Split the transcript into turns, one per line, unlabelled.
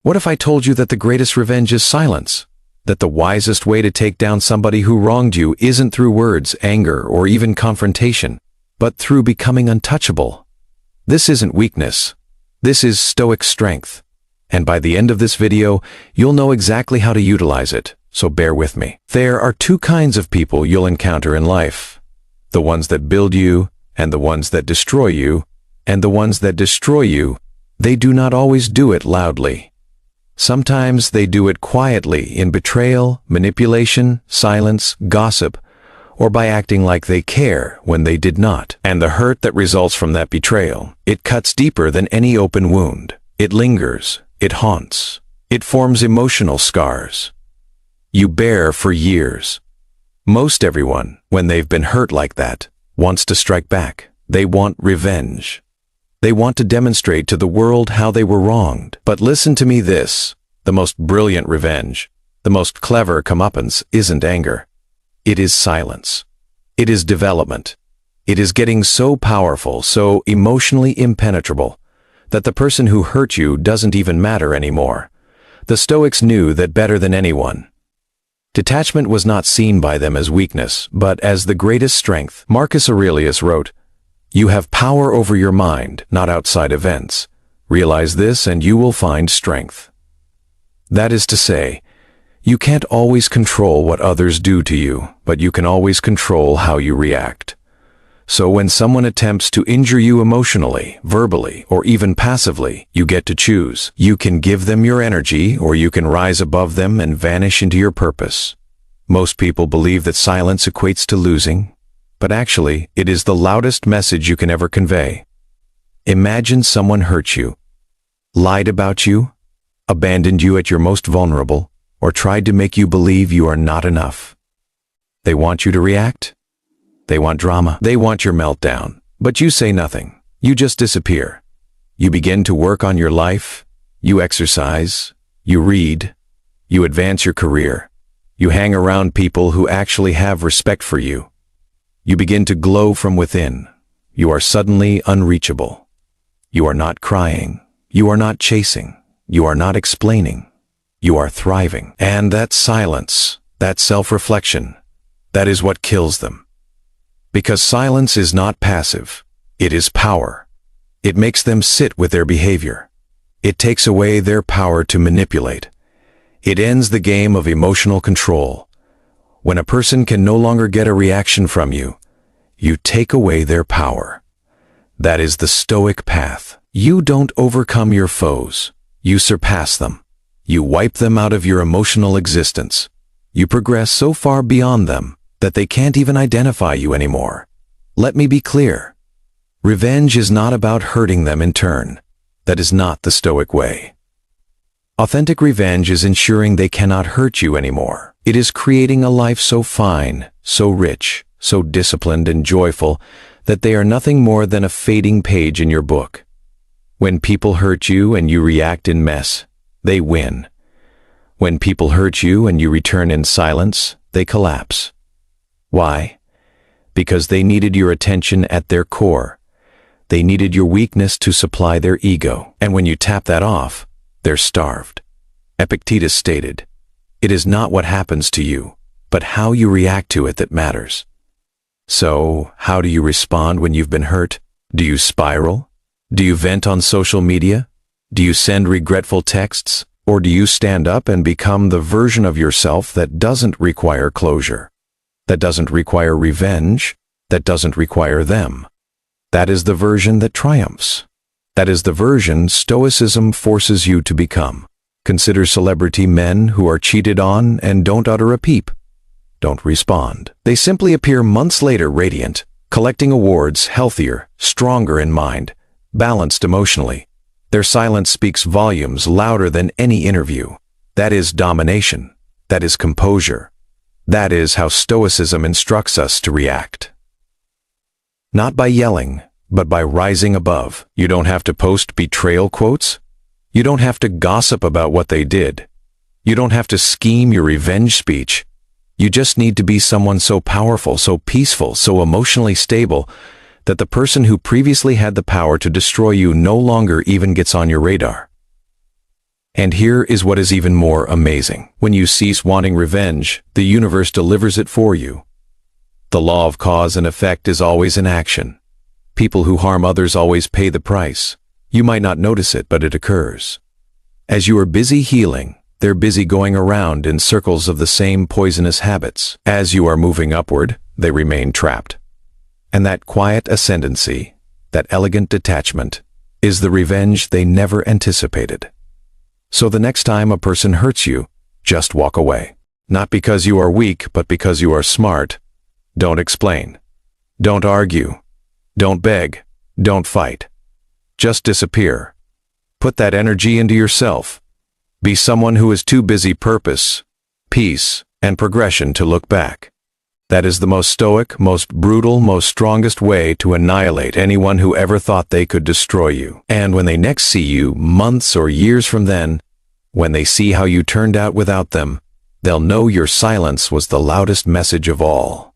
What if I told you that the greatest revenge is silence? That the wisest way to take down somebody who wronged you isn't through words, anger, or even confrontation, but through becoming untouchable? This isn't weakness. This is Stoic strength. And by the end of this video, you'll know exactly how to utilize it, so bear with me. There are two kinds of people you'll encounter in life. The ones that build you, and the ones that destroy you. And the ones that destroy you, they do not always do it loudly. Sometimes they do it quietly in betrayal, manipulation, silence, gossip, or by acting like they care when they did not. And the hurt that results from that betrayal, it cuts deeper than any open wound. It lingers, it haunts, it forms emotional scars. You bear for years. Most everyone, when they've been hurt like that, wants to strike back. They want revenge. They want to demonstrate to the world how they were wronged. But listen to me this, the most brilliant revenge, the most clever comeuppance isn't anger. It is silence. It is development. It is getting so powerful, so emotionally impenetrable, that the person who hurt you doesn't even matter anymore. The Stoics knew that better than anyone. Detachment was not seen by them as weakness, but as the greatest strength. Marcus Aurelius wrote, "You have power over your mind, not outside events. Realize this and you will find strength." That is to say, you can't always control what others do to you, but you can always control how you react. So when someone attempts to injure you emotionally, verbally, or even passively, you get to choose. You can give them your energy, or you can rise above them and vanish into your purpose. Most people believe that silence equates to losing, but actually, it is the loudest message you can ever convey. Imagine someone hurt you, lied about you, abandoned you at your most vulnerable, or tried to make you believe you are not enough. They want you to react. They want drama. They want your meltdown. But you say nothing. You just disappear. You begin to work on your life. You exercise. You read. You advance your career. You hang around people who actually have respect for you. You begin to glow from within. You are suddenly unreachable. You are not crying. You are not chasing. You are not explaining. You are thriving. And that silence, that self-reflection, that is what kills them. Because silence is not passive. It is power. It makes them sit with their behavior. It takes away their power to manipulate. It ends the game of emotional control. When a person can no longer get a reaction from you, you take away their power. That is the Stoic path. You don't overcome your foes. You surpass them. You wipe them out of your emotional existence. You progress so far beyond them that they can't even identify you anymore. Let me be clear. Revenge is not about hurting them in turn. That is not the Stoic way. Authentic revenge is ensuring they cannot hurt you anymore. It is creating a life so fine, so rich, so disciplined and joyful that they are nothing more than a fading page in your book. When people hurt you and you react in mess, they win. When people hurt you and you return in silence, they collapse. Why? Because they needed your attention at their core. They needed your weakness to supply their ego. And when you tap that off, they're starved. Epictetus stated, "It is not what happens to you, but how you react to it that matters." So, how do you respond when you've been hurt? Do you spiral? Do you vent on social media? Do you send regretful texts? Or do you stand up and become the version of yourself that doesn't require closure? That doesn't require revenge? That doesn't require them? That is the version that triumphs. That is the version Stoicism forces you to become. Consider celebrity men who are cheated on and don't utter a peep. Don't respond. They simply appear months later radiant, collecting awards, healthier, stronger in mind, balanced emotionally. Their silence speaks volumes louder than any interview. That is domination. That is composure. That is how Stoicism instructs us to react. Not by yelling, but by rising above. You don't have to post betrayal quotes. You don't have to gossip about what they did. You don't have to scheme your revenge speech. You just need to be someone so powerful, so peaceful, so emotionally stable that the person who previously had the power to destroy you no longer even gets on your radar. And here is what is even more amazing. When you cease wanting revenge, the universe delivers it for you. The law of cause and effect is always in action. People who harm others always pay the price. You might not notice it, but it occurs. As you are busy healing, they're busy going around in circles of the same poisonous habits. As you are moving upward, they remain trapped. And that quiet ascendancy, that elegant detachment, is the revenge they never anticipated. So the next time a person hurts you, just walk away. Not because you are weak, but because you are smart. Don't explain. Don't argue. Don't beg. Don't fight. Just disappear. Put that energy into yourself. Be someone who is too busy purpose, peace, and progression to look back. That is the most stoic, most brutal, most strongest way to annihilate anyone who ever thought they could destroy you. And when they next see you, months or years from then, when they see how you turned out without them, they'll know your silence was the loudest message of all.